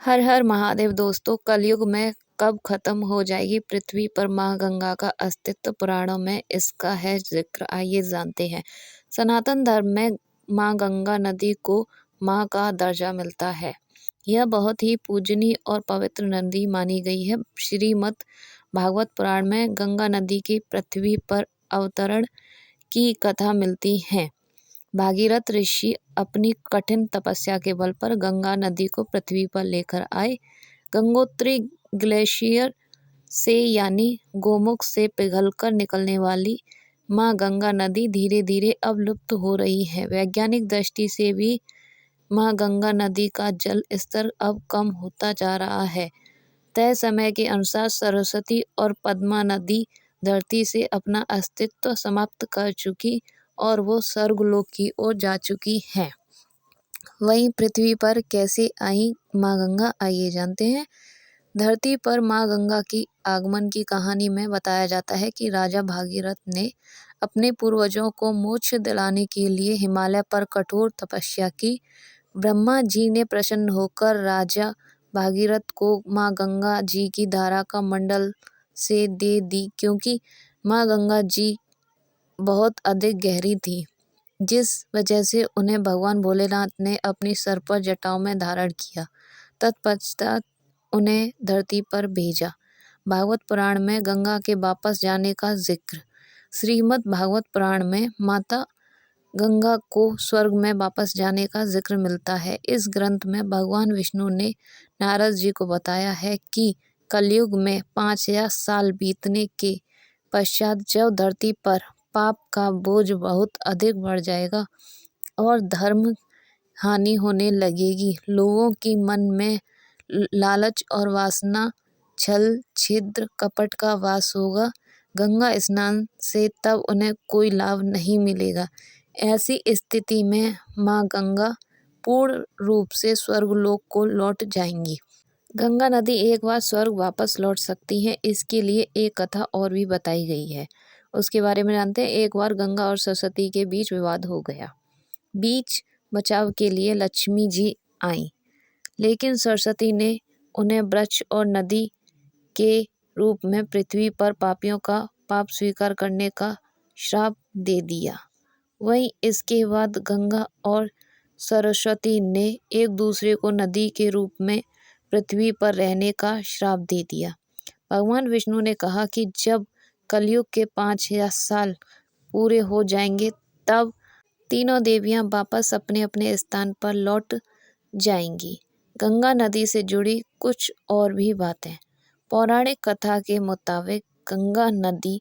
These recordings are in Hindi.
हर हर महादेव दोस्तों, कलयुग में कब खत्म हो जाएगी पृथ्वी पर माँ गंगा का अस्तित्व। पुराणों में इसका है जिक्र, आइए जानते हैं। सनातन धर्म में माँ गंगा नदी को माँ का दर्जा मिलता है। यह बहुत ही पूजनीय और पवित्र नदी मानी गई है। श्रीमद् भागवत पुराण में गंगा नदी की पृथ्वी पर अवतरण की कथा मिलती है। भागीरथ ऋषि अपनी कठिन तपस्या के बल पर गंगा नदी को पृथ्वी पर लेकर आए। गंगोत्री ग्लेशियर से यानी गोमुख से पिघलकर निकलने वाली माँ गंगा नदी धीरे धीरे अब लुप्त हो रही है। वैज्ञानिक दृष्टि से भी माँ गंगा नदी का जल स्तर अब कम होता जा रहा है। तय समय के अनुसार सरस्वती और पद्मा नदी धरती से अपना अस्तित्व समाप्त कर चुकी और वो स्वर्गलोक की ओर जा चुकी हैं। वहीं पृथ्वी पर कैसे आई माँ गंगा, आइए जानते हैं। धरती पर माँ गंगा की आगमन की कहानी में बताया जाता है कि राजा भागीरथ ने अपने पूर्वजों को मोक्ष दिलाने के लिए हिमालय पर कठोर तपस्या की। ब्रह्मा जी ने प्रसन्न होकर राजा भागीरथ को माँ गंगा जी की धारा का मंडल से दे दी, क्योंकि माँ गंगा जी बहुत अधिक गहरी थी, जिस वजह से उन्हें भगवान भोलेनाथ ने अपनी सर पर जटाओं में धारण किया। तत्पश्चात उन्हें धरती पर भेजा। भागवत पुराण में गंगा के वापस जाने का जिक्र। श्रीमद् भागवत पुराण में माता गंगा को स्वर्ग में वापस जाने का जिक्र मिलता है। इस ग्रंथ में भगवान विष्णु ने नारद जी को बताया है कि कलयुग में 5000 साल बीतने के पश्चात जब धरती पर पाप का बोझ बहुत अधिक बढ़ जाएगा और धर्म हानि होने लगेगी, लोगों की मन में लालच और वासना, छल छिद्र कपट का वास होगा। गंगा स्नान से तब उन्हें कोई लाभ नहीं मिलेगा। ऐसी स्थिति में माँ गंगा पूर्ण रूप से स्वर्गलोक को लौट जाएंगी। गंगा नदी एक बार स्वर्ग वापस लौट सकती है, इसके लिए एक कथा और भी बताई गई है। उसके बारे में जानते हैं। एक बार गंगा और सरस्वती के बीच विवाद हो गया। बीच बचाव के लिए लक्ष्मी जी आई, लेकिन सरस्वती ने उन्हें वृक्ष और नदी के रूप में पृथ्वी पर पापियों का पाप स्वीकार करने का श्राप दे दिया। वहीं इसके बाद गंगा और सरस्वती ने एक दूसरे को नदी के रूप में पृथ्वी पर रहने का श्राप दे दिया। भगवान विष्णु ने कहा कि जब कलयुग के 5000 साल पूरे हो जाएंगे, तब तीनों देवियां वापस अपने अपने स्थान पर लौट जाएंगी। गंगा नदी से जुड़ी कुछ और भी बातें। पौराणिक कथा के मुताबिक गंगा नदी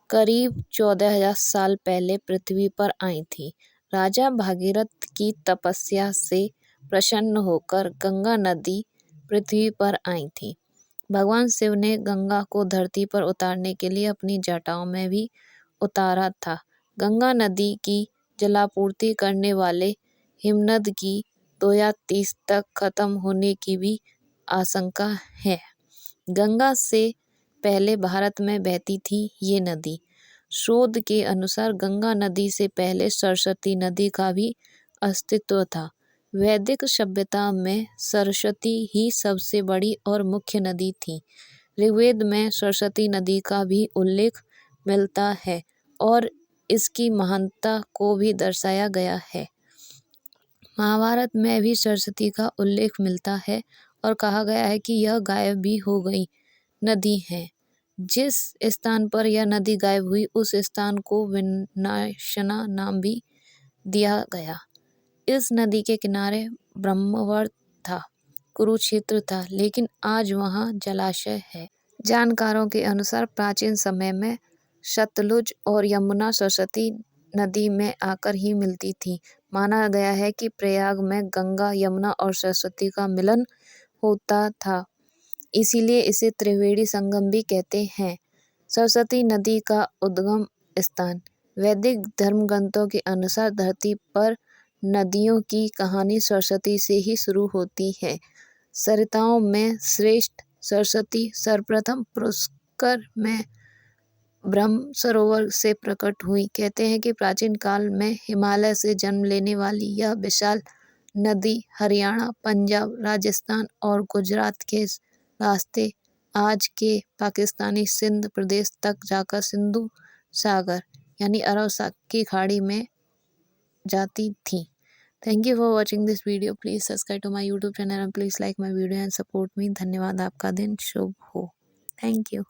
करीब 14000 साल पहले पृथ्वी पर आई थी। राजा भागीरथ की तपस्या से प्रसन्न होकर गंगा नदी पृथ्वी पर आई थी। भगवान शिव ने गंगा को धरती पर उतारने के लिए अपनी जटाओं में भी उतारा था। गंगा नदी की जलापूर्ति करने वाले हिमनद की 2030 तक खत्म होने की भी आशंका है। गंगा से पहले भारत में बहती थी ये नदी। शोध के अनुसार गंगा नदी से पहले सरस्वती नदी का भी अस्तित्व था। वैदिक सभ्यता में सरस्वती ही सबसे बड़ी और मुख्य नदी थी। ऋग्वेद में सरस्वती नदी का भी उल्लेख मिलता है और इसकी महानता को भी दर्शाया गया है। महाभारत में भी सरस्वती का उल्लेख मिलता है और कहा गया है कि यह गायब भी हो गई नदी है। जिस स्थान पर यह नदी गायब हुई, उस स्थान को विनाशना नाम भी दिया गया। इस नदी के किनारे ब्रह्मावर्त था, कुरुक्षेत्र था, लेकिन आज वहाँ जलाशय है। जानकारों के अनुसार प्राचीन समय में सतलुज और यमुना सरस्वती नदी में आकर ही मिलती थी। माना गया है कि प्रयाग में गंगा, यमुना और सरस्वती का मिलन होता था, इसीलिए इसे त्रिवेणी संगम भी कहते हैं। सरस्वती नदी का उद्गम स्थान। वैदिक धर्म ग्रंथों के अनुसार धरती पर नदियों की कहानी सरस्वती से ही शुरू होती है। सरिताओं में श्रेष्ठ सरस्वती सर्वप्रथम पुष्कर में ब्रह्म सरोवर से प्रकट हुई। कहते हैं कि प्राचीन काल में हिमालय से जन्म लेने वाली यह विशाल नदी हरियाणा, पंजाब, राजस्थान और गुजरात के रास्ते आज के पाकिस्तानी सिंध प्रदेश तक जाकर सिंधु सागर यानी अरब की खाड़ी में जाती थी। Thank you for watching this video. Please subscribe to my YouTube channel and please like my video and support me. धन्यवाद। आपका दिन शुभ हो। Thank you.